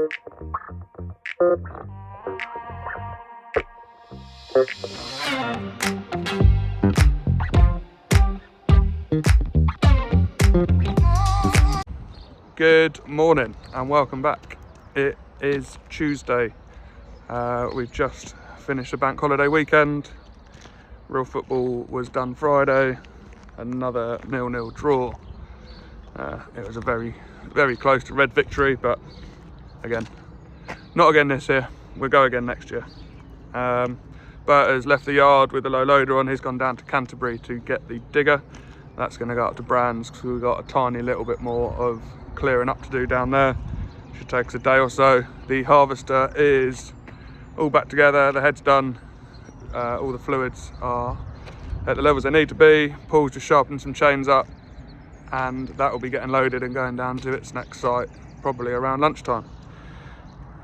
Good morning and welcome back. It is Tuesday. We've just finished a bank holiday weekend. Real football was done Friday. Another 0-0 draw. It was a very close to red victory, but again, not again this year. We'll go again next year. Bert has left the yard with the low loader on. He's gone down to Canterbury to get the digger. That's going to go up to Brands because we've got a tiny little bit more of clearing up to do down there. Should take us a day or so. The harvester is all back together. The head's done. All the fluids are at the levels they need to be. Paul's just sharpened some chains up, and that will be getting loaded and going down to its next site probably around lunchtime.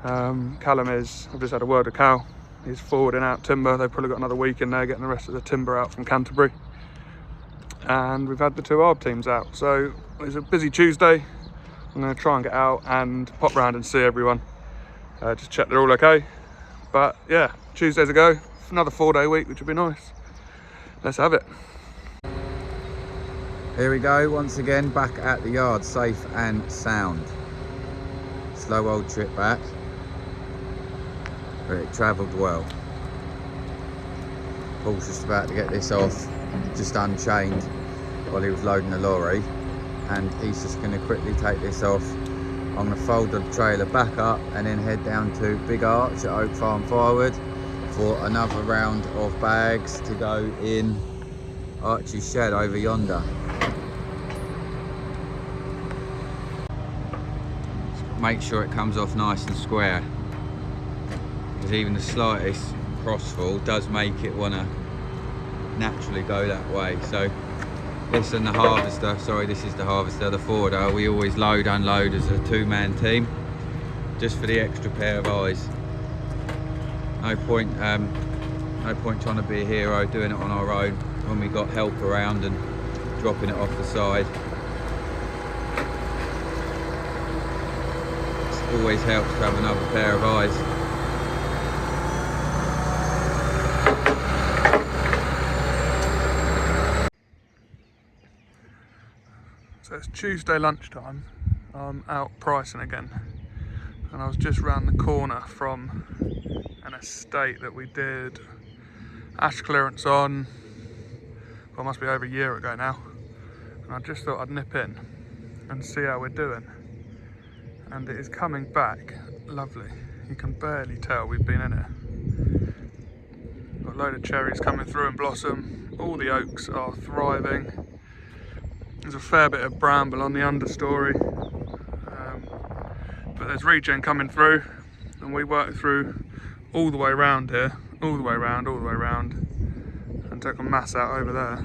Callum is, I've just had a word with Cal. He's forwarding out timber. They've probably got another week in there getting the rest of the timber out from Canterbury. And we've had the two ARB teams out. So it's a busy Tuesday. I'm going to try and get out and pop round and see everyone. Just check they're all okay. But yeah, Tuesdays a go. Another 4-day week, which would be nice. Let's have it. Here we go, once again back at the yard, safe and sound. Slow old trip back, but it travelled well. Paul's just about to get this off, just unchained while he was loading the lorry, and he's just going to quickly take this off. I'm going to fold the trailer back up and then head down to Big Arch at Oak Farm Firewood for another round of bags to go in Archie's shed over yonder. Make sure it comes off nice and square, because even the slightest crossfall does make it want to naturally go that way. So this and the harvester, sorry, this is the harvester, the forwarder, we always load unload as a two-man team, just for the extra pair of eyes. No point trying to be a hero doing it on our own when we got help around and dropping it off the side. It always helps to have another pair of eyes. So it's Tuesday lunchtime. I'm out pricing again, and I was just round the corner from an estate that we did ash clearance on, well, it must be over a year ago now, and I just thought I'd nip in and see how we're doing. And it is coming back lovely. You can barely tell we've been in it. Got a load of cherries coming through in blossom. All the oaks are thriving. There's a fair bit of bramble on the understory, but there's regen coming through, and we work through all the way around here, all the way around, and took a mass out over there.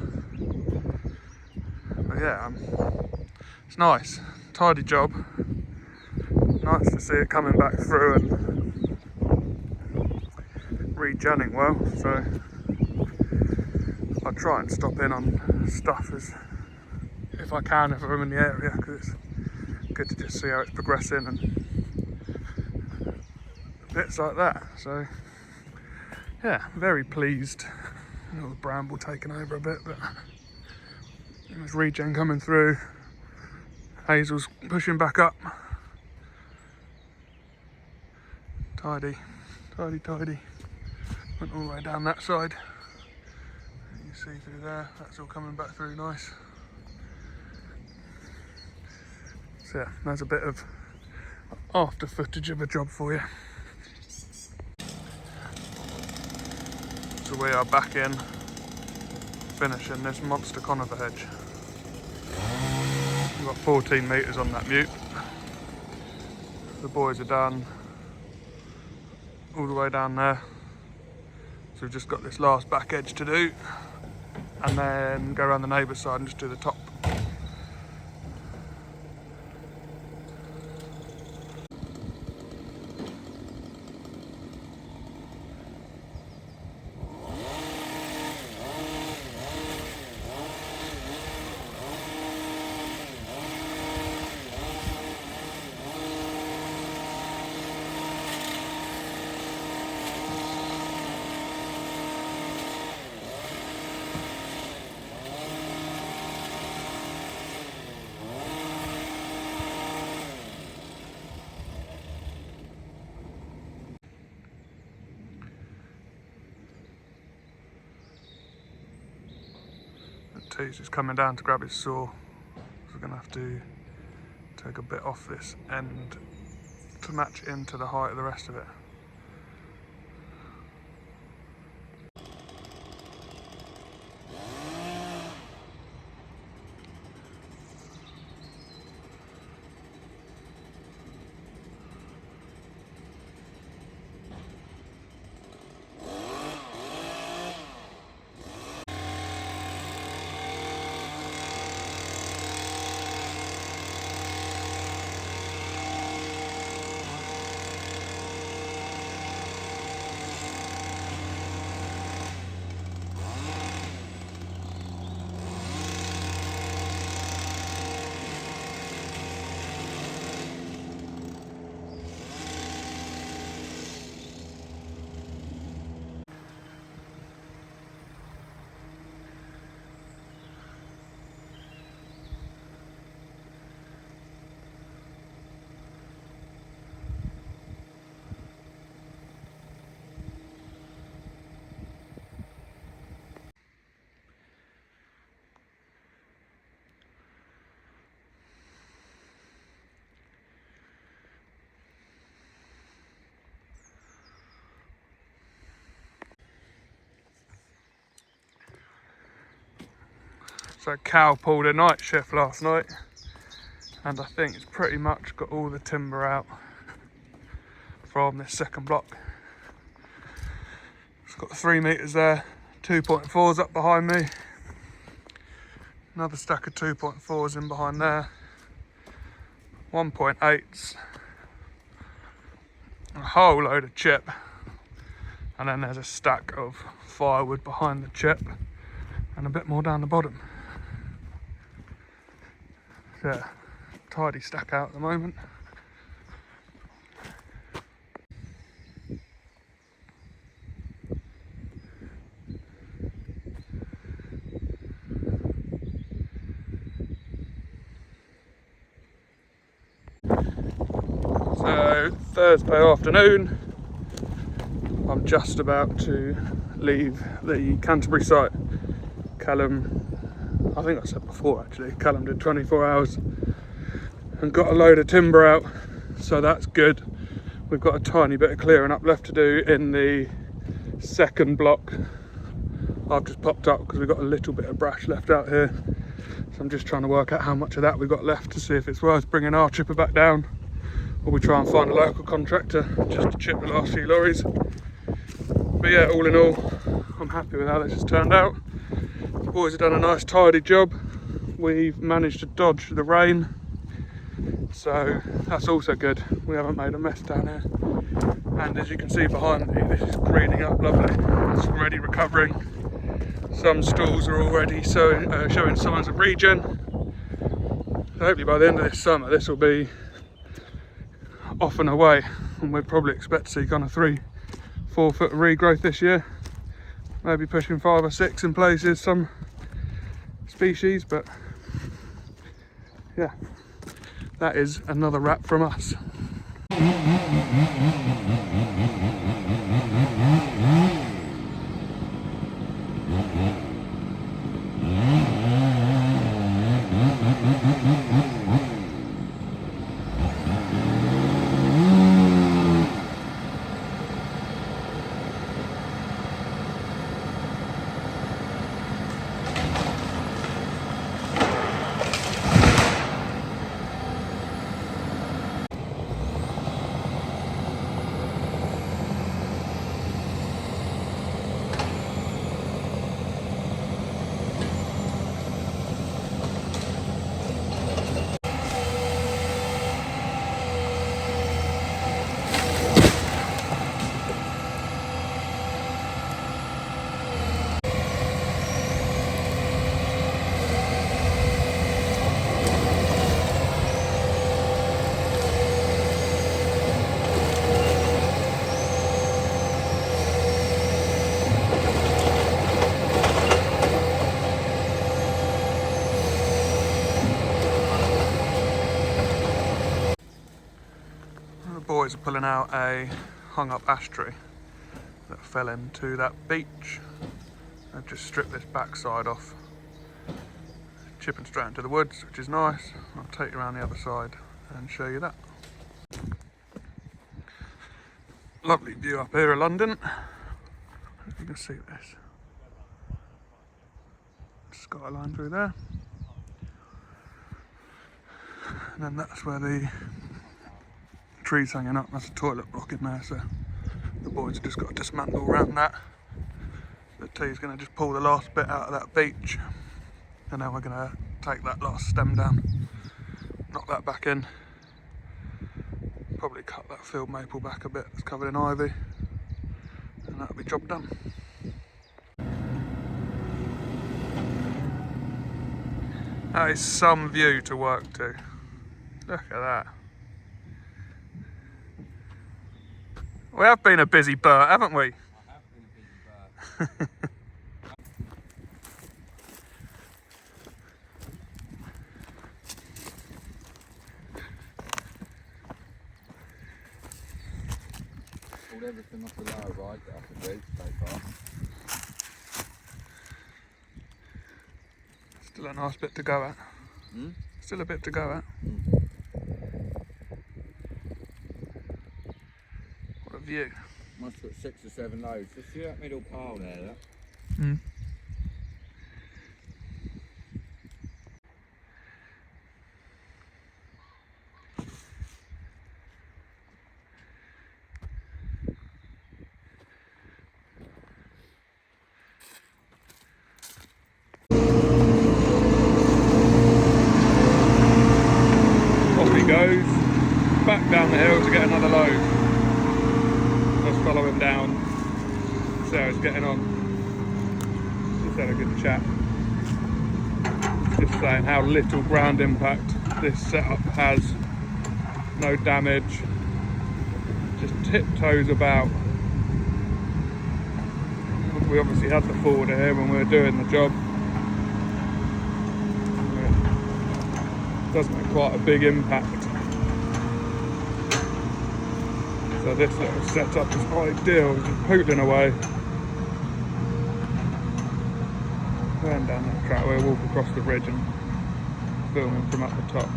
But yeah, it's nice, tidy job. Nice to see it coming back through and regenning well. So I try and stop in on stuff if I can, if I'm in the area, because it's good to just see how it's progressing and bits like that. So yeah, very pleased. The bramble taking over a bit, but there's regen coming through. Hazel's pushing back up. Tidy. Went all the way down that side. You see through there, that's all coming back through nice. So yeah, there's a bit of after footage of a job for you. So we are back in, finishing this monster conifer hedge. We've got 14 metres on that mute. The boys are done all the way down there. So we've just got this last back edge to do, and then go around the neighbour's side and just do the top. teeth. He's coming down to grab his saw. So we're gonna have to take a bit off this end to match into the height of the rest of it. So Cal pulled a night shift last night, and I think it's pretty much got all the timber out from this second block. It's got 3 meters there, 2.4s up behind me, another stack of 2.4s in behind there, 1.8s, a whole load of chip, and then there's a stack of firewood behind the chip and a bit more down the bottom. Yeah, tidy stack out at the moment. So Thursday afternoon, I'm just about to leave the Canterbury site. Callum, I think I said before actually, Callum did 24 hours and got a load of timber out, so that's good. We've got a tiny bit of clearing up left to do in the second block. I've just popped up because we've got a little bit of brash left out here, so I'm just trying to work out how much of that we've got left to see if it's worth bringing our chipper back down, or we try and find a local contractor just to chip the last few lorries. But yeah, all in all, I'm happy with how this has turned out. The boys have done a nice tidy job. We've managed to dodge the rain, so that's also good. We haven't made a mess down here. And as you can see behind me, this is greening up lovely. It's already recovering. Some stalls are already showing signs of regen. So hopefully by the end of this summer, this will be off and away, and we'd probably expect to see kind of 3-4 foot of regrowth this year. Maybe pushing 5 or 6 in places, some species, but yeah, that is another wrap from us. Boys are pulling out a hung up ash tree that fell into that beach. I've just stripped this backside off chipping straight into the woods, which is nice. I'll take you around the other side and show you that. Lovely view up here of London. You can see this skyline through there, and then that's where the tree's hanging up. That's a toilet block in there, so the boys have just got to dismantle around that. The T's going to just pull the last bit out of that beech, and then we're going to take that last stem down, knock that back in, probably cut that field maple back a bit that's covered in ivy, and that'll be job done. That is some view to work to. Look at that. We have been a busy bird, haven't we? I have been a busy bird. Pulled everything off the lower ride that I could do so far. Still a nice bit to go at. Still a bit to go at. What a view. Must put 6 or 7 loads. Just see that middle pile there, look. Goes back down the hill to get another load. Let's follow him down, see how he's getting on. Just had a good chat. Just saying how little ground impact this setup has. No damage, just tiptoes about. We obviously had the forwarder here when we were doing the job. Does make quite a big impact. So this little setup is ideal. Just pootling away. Going down that track, we'll walk across the ridge and filming from up the top.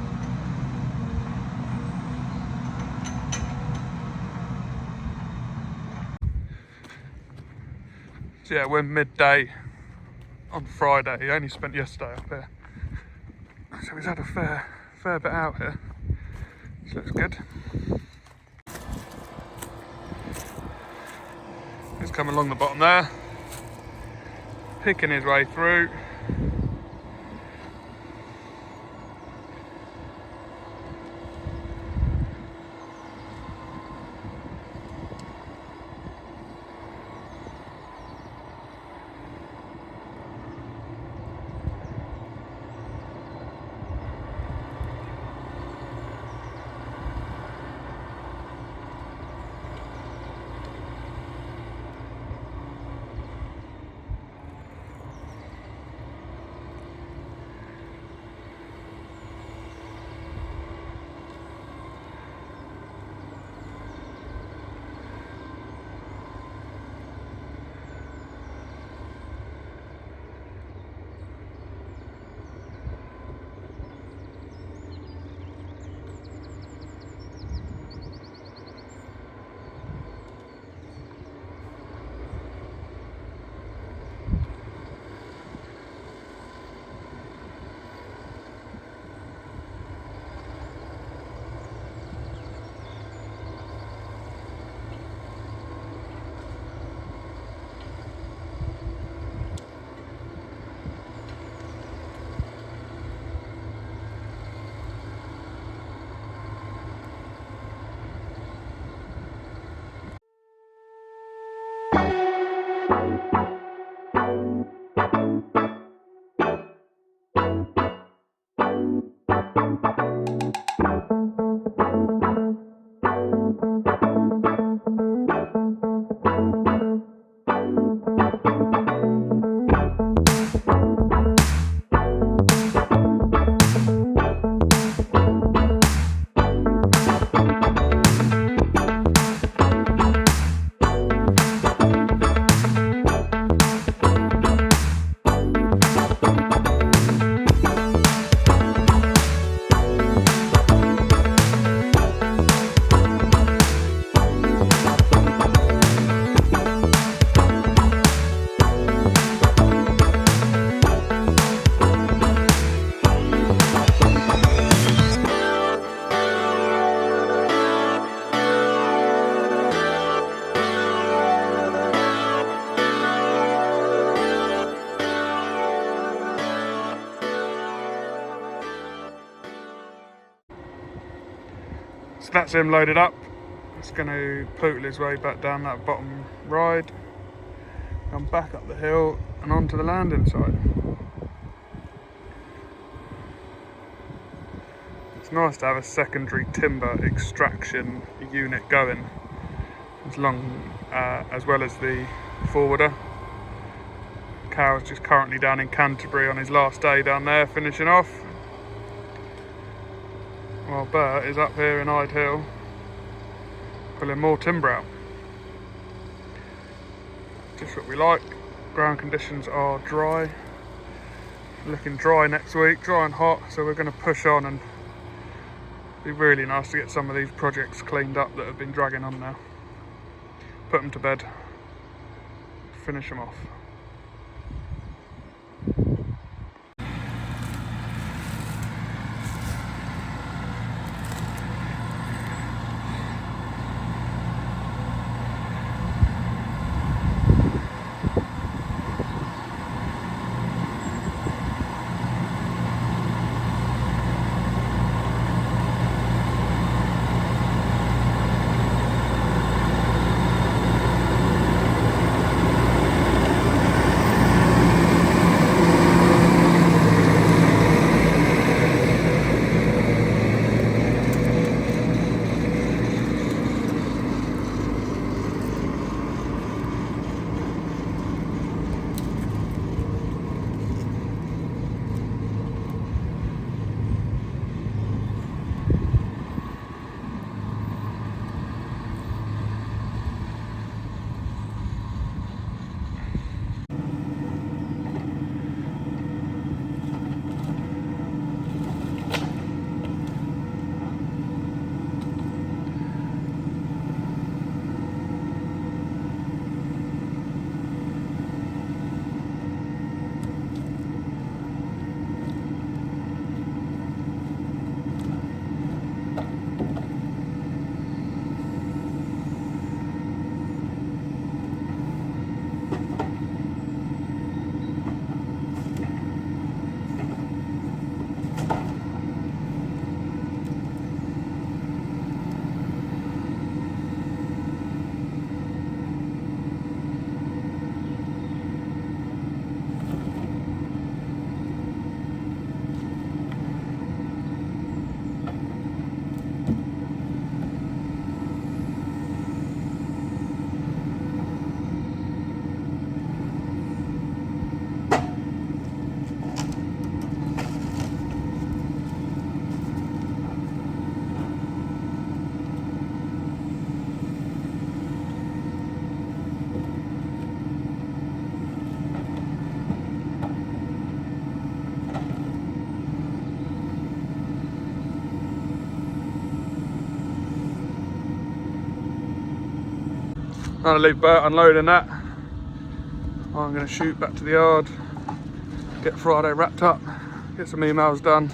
So yeah, we're midday on Friday. He only spent yesterday up here. So he's had a fair bit out here. This looks good. He's coming along the bottom there, picking his way through. that's him loaded up. It's going to pootle his way back down that bottom ride, come back up the hill and onto the landing site. It's nice to have a secondary timber extraction unit going, as well as the forwarder. Carl's just currently down in Canterbury on his last day down there, finishing off, while Bert is up here in Hyde Hill pulling more timber out. Just what we like. Ground conditions are dry, looking dry next week, dry and hot, so we're going to push on, and it'd be really nice to get some of these projects cleaned up that have been dragging on now. Put them to bed, finish them off. I'm going to leave Bert unloading that. I'm going to shoot back to the yard, get Friday wrapped up, get some emails done,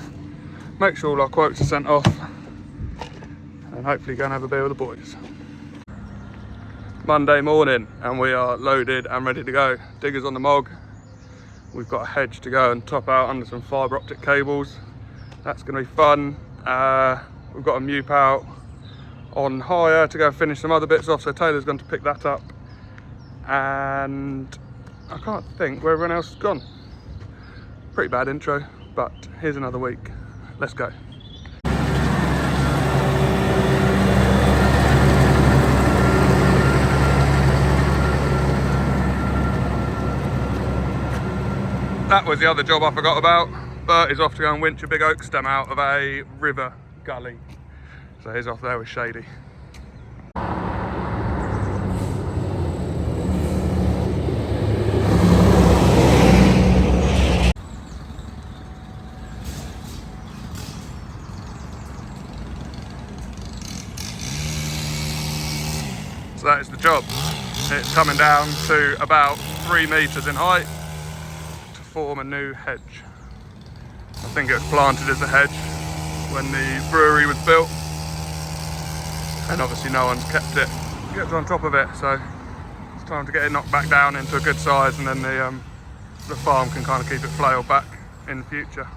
make sure all our quotes are sent off, and hopefully go and have a beer with the boys. Monday morning, and we are loaded and ready to go. Digger's on the mog. We've got a hedge to go and top out under some fibre optic cables. That's going to be fun. We've got a Mupe out on hire to go finish some other bits off, so Taylor's going to pick that up, and I can't think where everyone else has gone. Pretty bad intro, but here's another week. Let's go. That was the other job I forgot about. Bert is off to go and winch a big oak stem out of a river gully. So he's off there with Shady. So that is the job. It's coming down to about 3 metres in height to form a new hedge. I think it was planted as a hedge when the brewery was built, and obviously no one's kept on top of it, so it's time to get it knocked back down into a good size, and then the farm can kind of keep it flailed back in the future.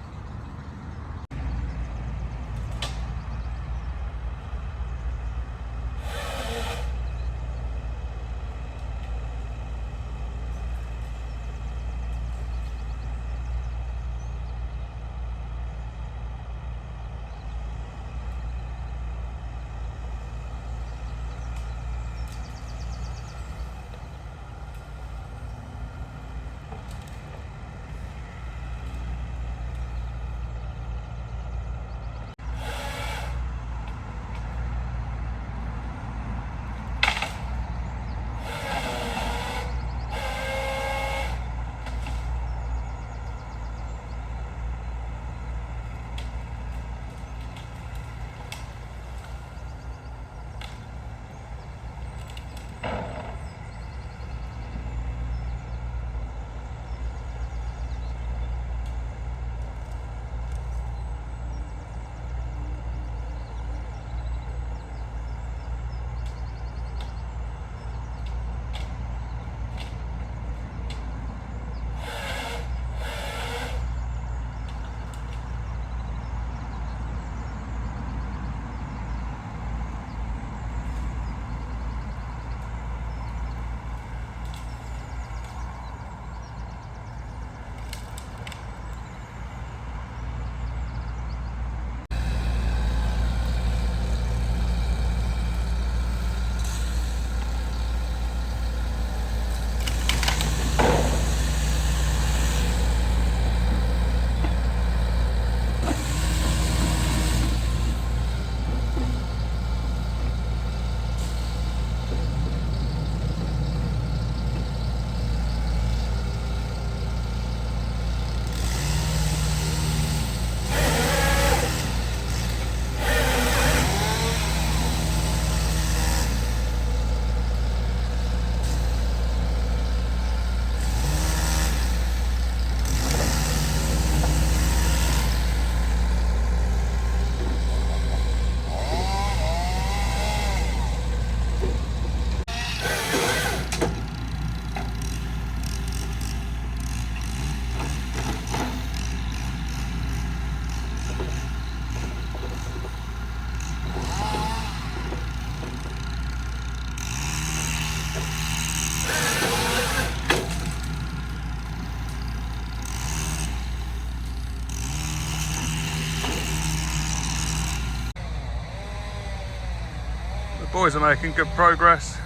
boys are making good progress.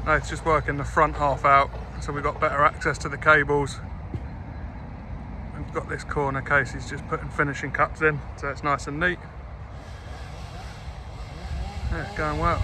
Nate's just working the front half out, so we've got better access to the cables. We've got this corner case, he's just putting finishing cuts in, so it's nice and neat. Yeah, it's going well.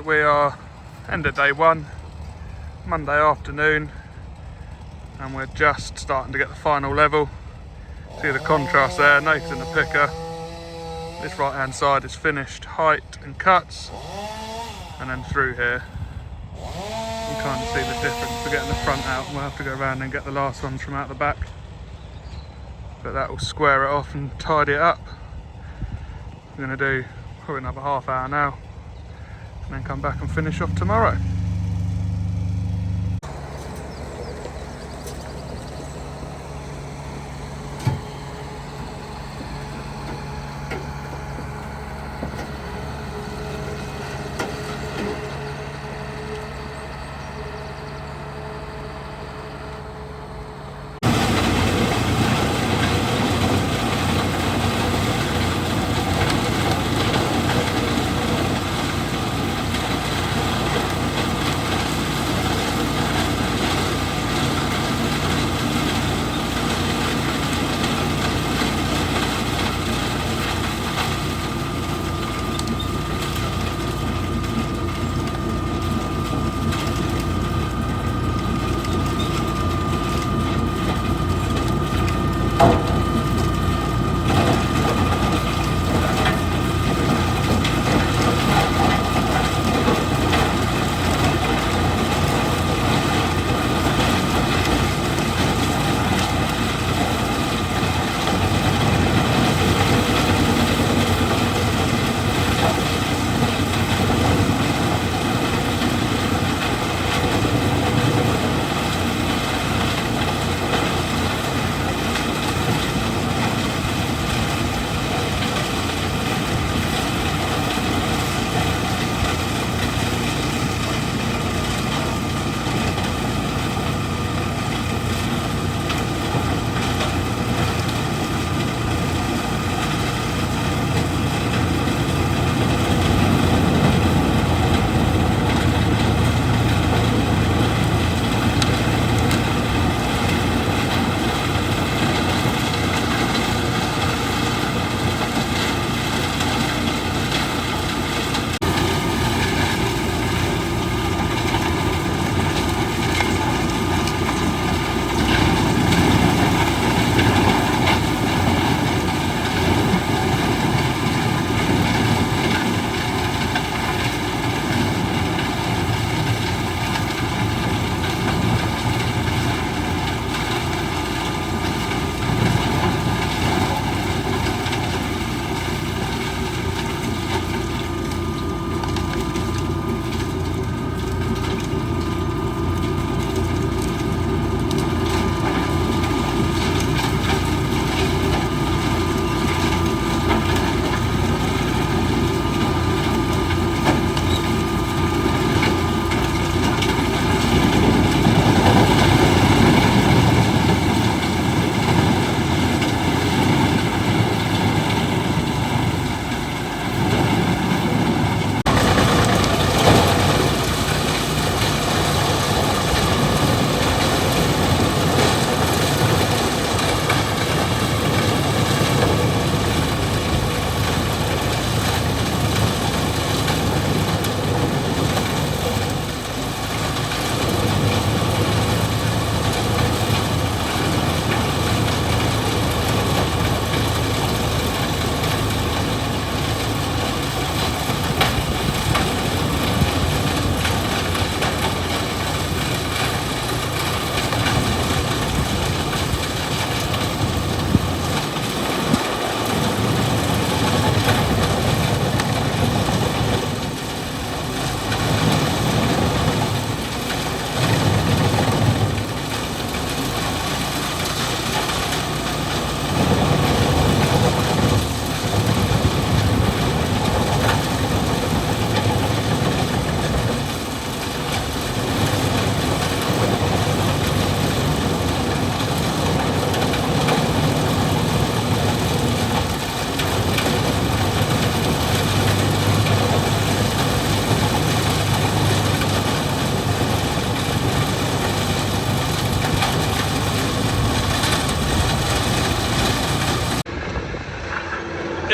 We are end of day one, Monday afternoon, and we're just starting to get the final level. See the contrast there, Nathan the picker. This right hand side is finished height and cuts, and then through here you kind of see the difference. We're getting the front out, and we'll have to go around and get the last ones from out the back, but that will square it off and tidy it up. We're going to do probably another half hour now, and then come back and finish off tomorrow.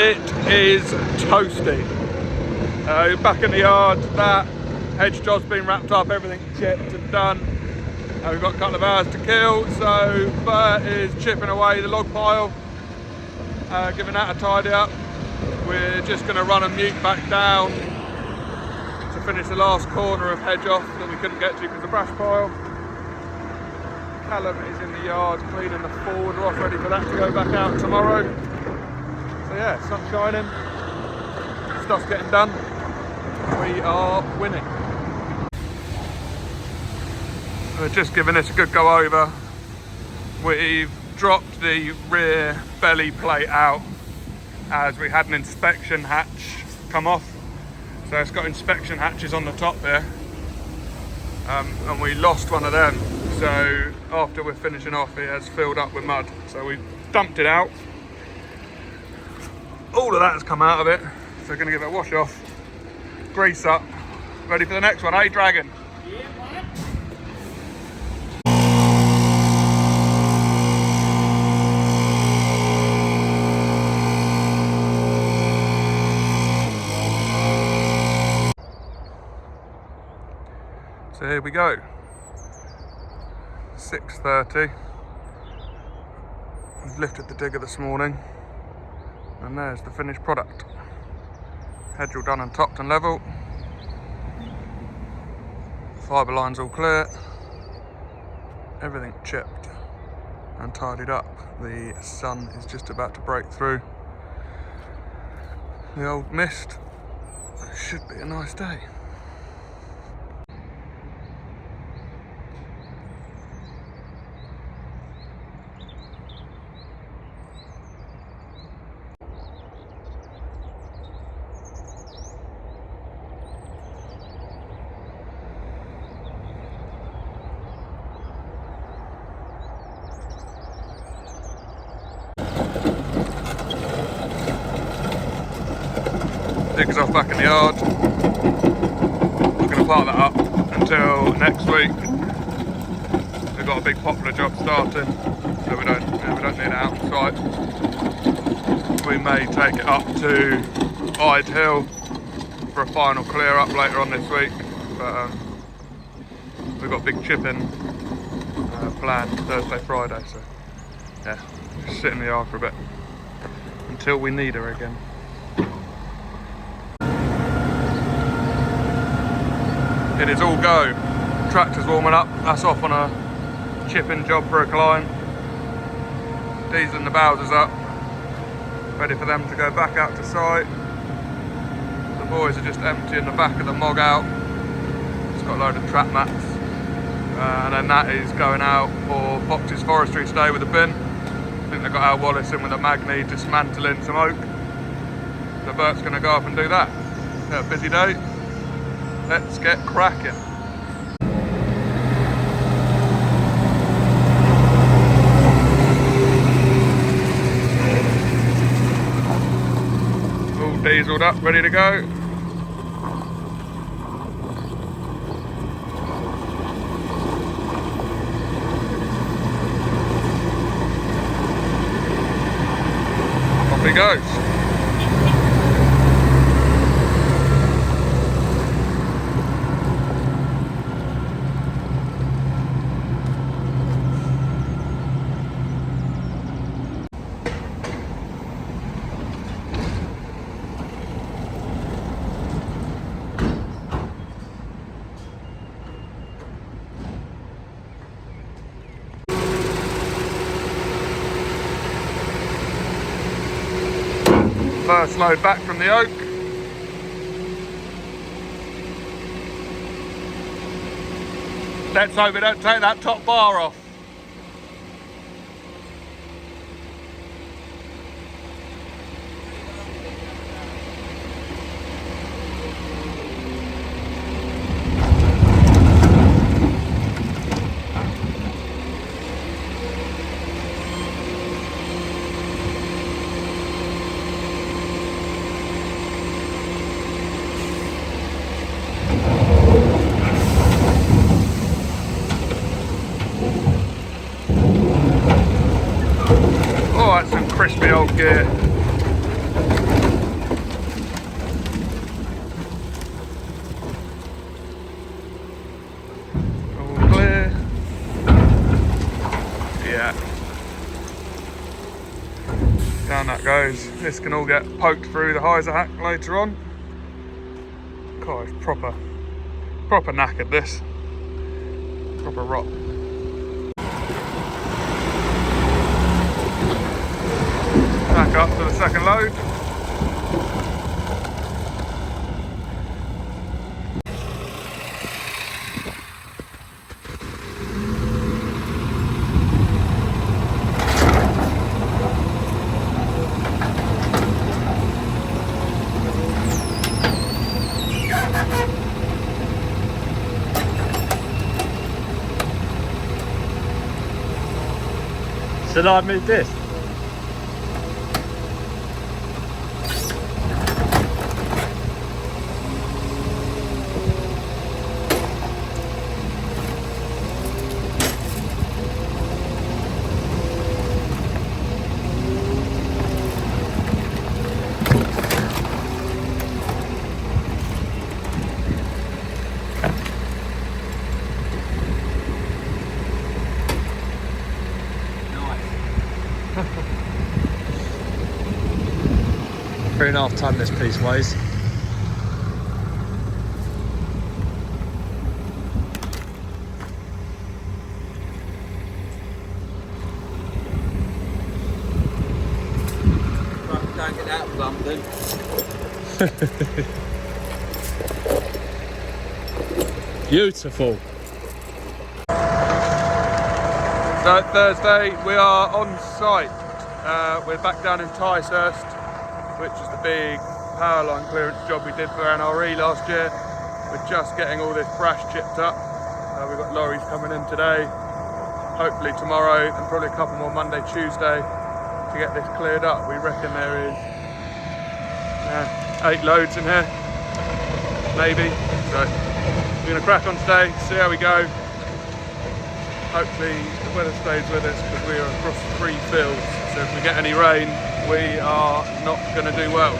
it is toasty. Back in the yard, that hedge job's been wrapped up, everything chipped and done. We've got a couple of hours to kill, so Bert is chipping away the log pile, giving that a tidy up. We're just going to run a mute back down to finish the last corner of hedge off that we couldn't get to because of the brush pile. Callum is in the yard cleaning the forwarder off, ready for that to go back out tomorrow. So yeah, sun's shining, stuff's getting done, we are winning. We're just giving this a good go over. We've dropped the rear belly plate out as we had an inspection hatch come off. So it's got inspection hatches on the top there. And we lost one of them. So after we're finishing off, it has filled up with mud. So we dumped it out. All of that has come out of it. So we're gonna give it a wash off, grease up, ready for the next one, eh, Dragon? So here we go, 6:30. We've lifted the digger this morning, and there's the finished product. Hedge all done and topped and level. Fibre lines all clear. Everything chipped and tidied up. The sun is just about to break through the old mist. It should be a nice day. Digger's off back in the yard. We're going to park that up until next week. We've got a big poplar job starting, so we don't need it out on site. We may take it up to Ide Hill for a final clear up later on this week, but we've got a big chipping planned Thursday, Friday, so yeah, just sit in the yard for a bit until we need her again. It is all go. Tractor's warming up. That's off on a chipping job for a client. Dieseling the Bowsers up, ready for them to go back out to site. The boys are just emptying the back of the mog out. It's got a load of trap mats. And then that is going out for Fox's Forestry today with a bin. I think they've got Al Wallace in with a Magni dismantling some oak. So Bert's going to go up and do that. Yeah, busy day. Let's get cracking. All dieseled up, ready to go. Off he goes. First load back from the oak. Let's hope we don't take that top bar off. Crispy old gear. This can all get poked through the Heizohack later on. God, it's proper knackered, this. Proper rot. Back up to the second load. Should I move this? Three and a half ton this piece weighs. Don't get that plump then. Beautiful. So Thursday we are on site. We're back down in Ticehurst, which is the big power line clearance job we did for NRE last year. We're just getting all this brash chipped up. We've got lorries coming in today, hopefully tomorrow, and probably a couple more Monday, Tuesday to get this cleared up. We reckon there is 8 loads in here, maybe. So we're going to crack on today, see how we go. Hopefully the weather stays with us because we are across 3 fields. So if we get any rain, we are not going to do well.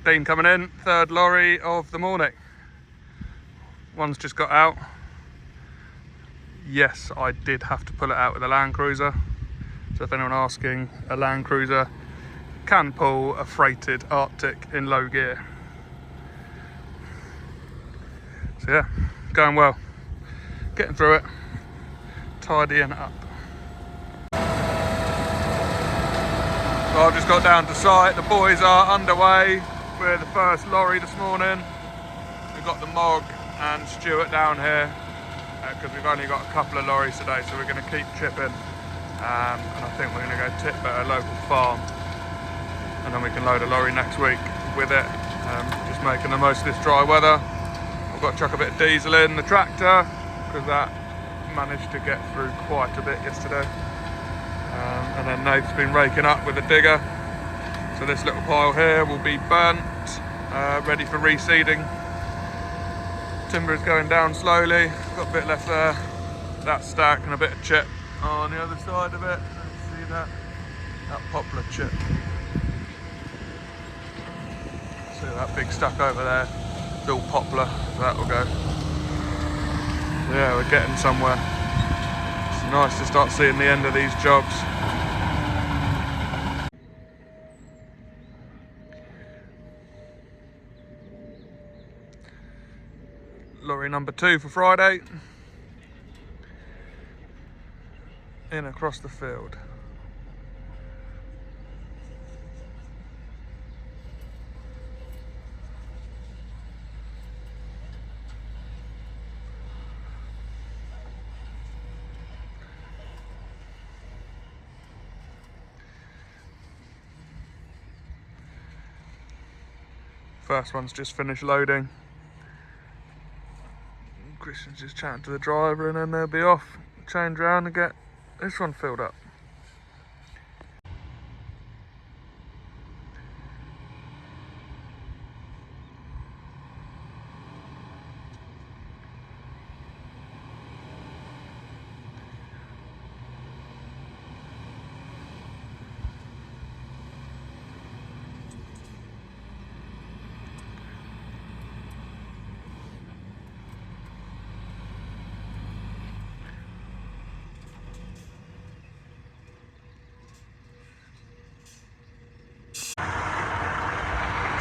Dean coming in, third lorry of the morning. One's just got out. Yes, I did have to pull it out with a Land Cruiser. So if anyone asking, a Land Cruiser can pull a freighted Arctic in low gear. So yeah, going well. Getting through it, tidying up. So I've just got down to site. The boys are underway. We're the first lorry this morning. We've got the Mog and Stuart down here because we've only got a couple of lorries today, so we're going to keep chipping. And I think we're going to go tip at a local farm, and then we can load a lorry next week with it. Just making the most of this dry weather. I've got to chuck a bit of diesel in the tractor because that managed to get through quite a bit yesterday. And then Nate's been raking up with a digger. So this little pile here will be burnt, ready for reseeding. Timber is going down slowly. Got a bit left there. That stack and a bit of chip on the other side of it. See that? That poplar chip. See that big stack over there? It's all poplar, so that will go. Yeah, we're getting somewhere. It's nice to start seeing the end of these jobs. Lorry number 2 for Friday. In across the field. First one's just finished loading. Christian's just chatting to the driver and then they'll be off, change around and get this one filled up.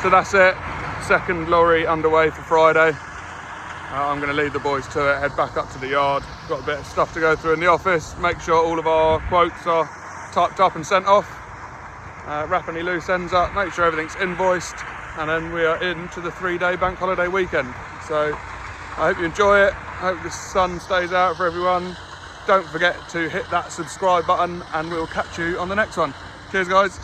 So that's it, second lorry underway for Friday. I'm going to lead the boys to it, head back up to the yard. Got a bit of stuff to go through in the office, make sure all of our quotes are typed up and sent off. Wrap any loose ends up, make sure everything's invoiced, and then we are into the 3-day bank holiday weekend. So I hope you enjoy it, I hope the sun stays out for everyone. Don't forget to hit that subscribe button and we'll catch you on the next one. Cheers guys.